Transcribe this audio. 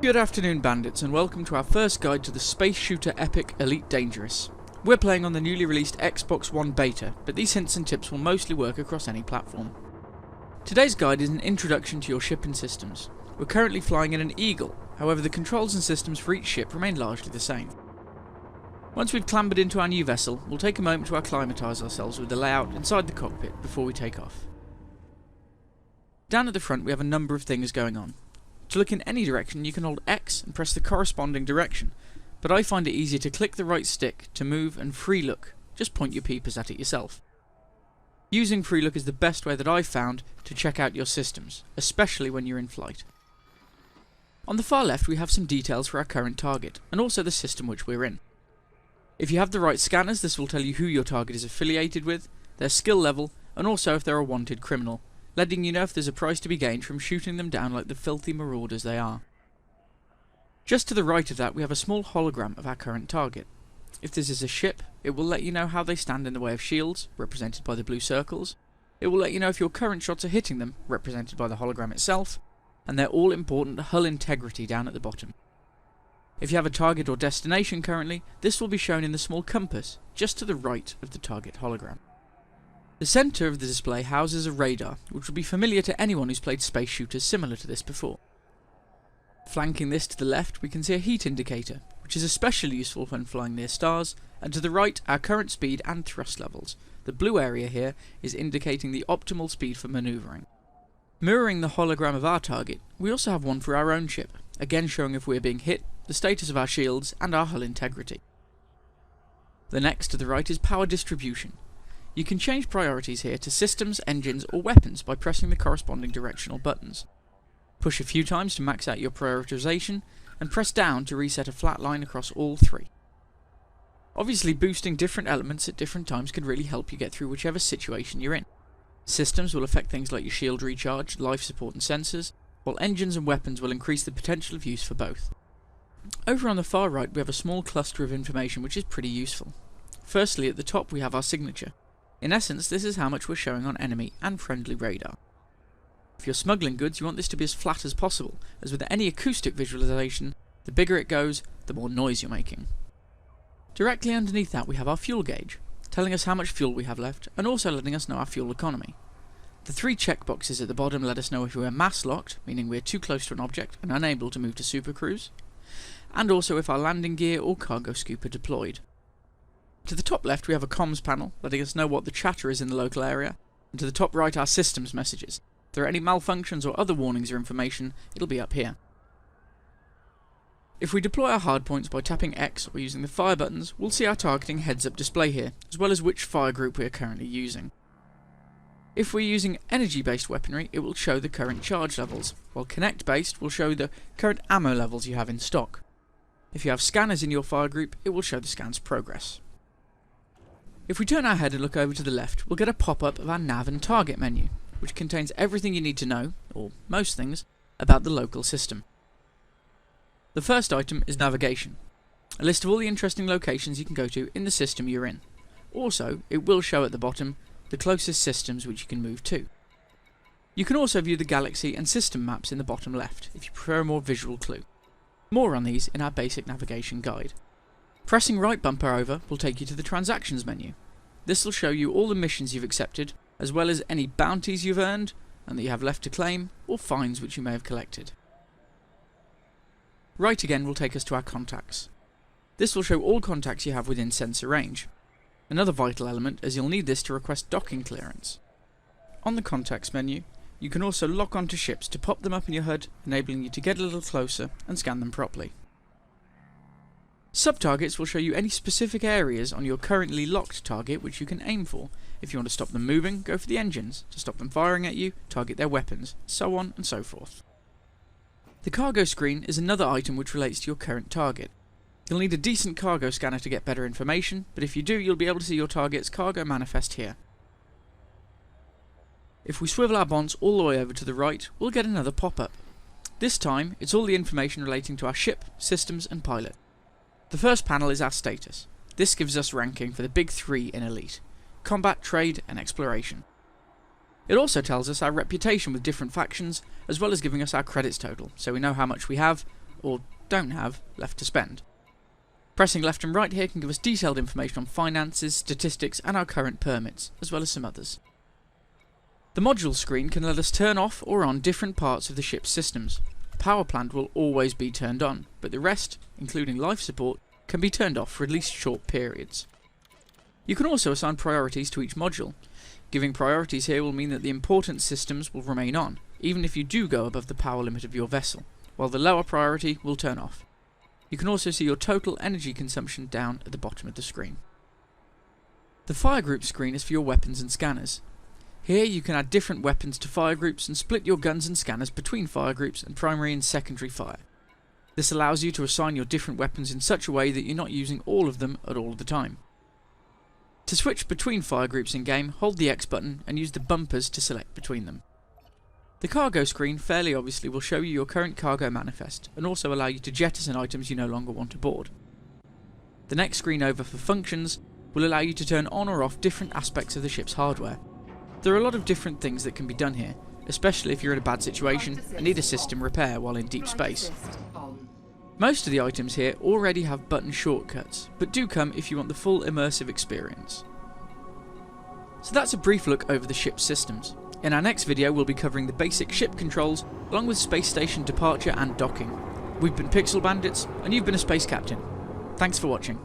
Good afternoon, Bandits, and welcome to our first guide to the space shooter epic Elite Dangerous. We're playing on the newly released Xbox One beta, but these hints and tips will mostly work across any platform. Today's guide is an introduction to your ship and systems. We're currently flying in an Eagle, however the controls and systems for each ship remain largely the same. Once we've clambered into our new vessel, we'll take a moment to acclimatise ourselves with the layout inside the cockpit before we take off. Down at the front we have a number of things going on. To look in any direction you can hold X and press the corresponding direction, but I find it easier to click the right stick to move and free look. Just point your peepers at it yourself. Using free look is the best way that I've found to check out your systems, especially when you're in flight. On the far left we have some details for our current target, and also the system which we're in. If you have the right scanners, this will tell you who your target is affiliated with, their skill level, and also if they're a wanted criminal, letting you know if there's a prize to be gained from shooting them down like the filthy marauders they are. Just to the right of that we have a small hologram of our current target. If this is a ship, it will let you know how they stand in the way of shields, represented by the blue circles. It will let you know if your current shots are hitting them, represented by the hologram itself, and their all-important hull integrity down at the bottom. If you have a target or destination currently, this will be shown in the small compass, just to the right of the target hologram. The centre of the display houses a radar, which will be familiar to anyone who's played space shooters similar to this before. Flanking this to the left we can see a heat indicator, which is especially useful when flying near stars, and to the right our current speed and thrust levels. The blue area here is indicating the optimal speed for manoeuvring. Mirroring the hologram of our target, we also have one for our own ship, again showing if we are being hit, the status of our shields, and our hull integrity. The next to the right is power distribution. You can change priorities here to systems, engines, or weapons by pressing the corresponding directional buttons. Push a few times to max out your prioritization, and press down to reset a flat line across all three. Obviously boosting different elements at different times can really help you get through whichever situation you're in. Systems will affect things like your shield recharge, life support and sensors, while engines and weapons will increase the potential of use for both. Over on the far right we have a small cluster of information which is pretty useful. Firstly, at the top we have our signature. In essence, this is how much we're showing on enemy and friendly radar. If you're smuggling goods, you want this to be as flat as possible, as with any acoustic visualization, the bigger it goes, the more noise you're making. Directly underneath that we have our fuel gauge, telling us how much fuel we have left, and also letting us know our fuel economy. The three checkboxes at the bottom let us know if we're mass locked, meaning we're too close to an object and unable to move to supercruise, and also if our landing gear or cargo scoop are deployed. To the top left we have a comms panel, letting us know what the chatter is in the local area, and to the top right our systems messages. If there are any malfunctions or other warnings or information, it'll be up here. If we deploy our hardpoints by tapping X or using the fire buttons, we'll see our targeting heads-up display here, as well as which fire group we are currently using. If we're using energy-based weaponry, it will show the current charge levels, while connect-based will show the current ammo levels you have in stock. If you have scanners in your fire group, it will show the scan's progress. If we turn our head and look over to the left, we'll get a pop-up of our nav and target menu, which contains everything you need to know, or most things, about the local system. The first item is navigation, a list of all the interesting locations you can go to in the system you're in. Also, it will show at the bottom the closest systems which you can move to. You can also view the galaxy and system maps in the bottom left, if you prefer a more visual clue. More on these in our basic navigation guide. Pressing right bumper over will take you to the transactions menu. This will show you all the missions you've accepted, as well as any bounties you've earned and that you have left to claim, or fines which you may have collected. Right again will take us to our contacts. This will show all contacts you have within sensor range. Another vital element, as you'll need this to request docking clearance. On the contacts menu, you can also lock onto ships to pop them up in your HUD, enabling you to get a little closer and scan them properly. Sub-targets will show you any specific areas on your currently locked target which you can aim for. If you want to stop them moving, go for the engines. To stop them firing at you, target their weapons, so on and so forth. The cargo screen is another item which relates to your current target. You'll need a decent cargo scanner to get better information, but if you do, you'll be able to see your target's cargo manifest here. If we swivel our bonds all the way over to the right, we'll get another pop-up. This time, it's all the information relating to our ship, systems and pilot. The first panel is our status. This gives us ranking for the big three in Elite: combat, trade and exploration. It also tells us our reputation with different factions, as well as giving us our credits total, so we know how much we have, or don't have, left to spend. Pressing left and right here can give us detailed information on finances, statistics and our current permits, as well as some others. The module screen can let us turn off or on different parts of the ship's systems. Power plant will always be turned on, but the rest, including life support, can be turned off for at least short periods. You can also assign priorities to each module. Giving priorities here will mean that the important systems will remain on, even if you do go above the power limit of your vessel, while the lower priority will turn off. You can also see your total energy consumption down at the bottom of the screen. The fire group screen is for your weapons and scanners. Here you can add different weapons to fire groups and split your guns and scanners between fire groups and primary and secondary fire. This allows you to assign your different weapons in such a way that you're not using all of them at all the time. To switch between fire groups in game, hold the X button and use the bumpers to select between them. The cargo screen fairly obviously will show you your current cargo manifest and also allow you to jettison items you no longer want aboard. The next screen over for functions will allow you to turn on or off different aspects of the ship's hardware. There are a lot of different things that can be done here, especially if you're in a bad situation and need a system repair while in deep space. Most of the items here already have button shortcuts, but do come if you want the full immersive experience. So that's a brief look over the ship's systems. In our next video we'll be covering the basic ship controls along with space station departure and docking. We've been Pixel Bandits and you've been a space captain. Thanks for watching.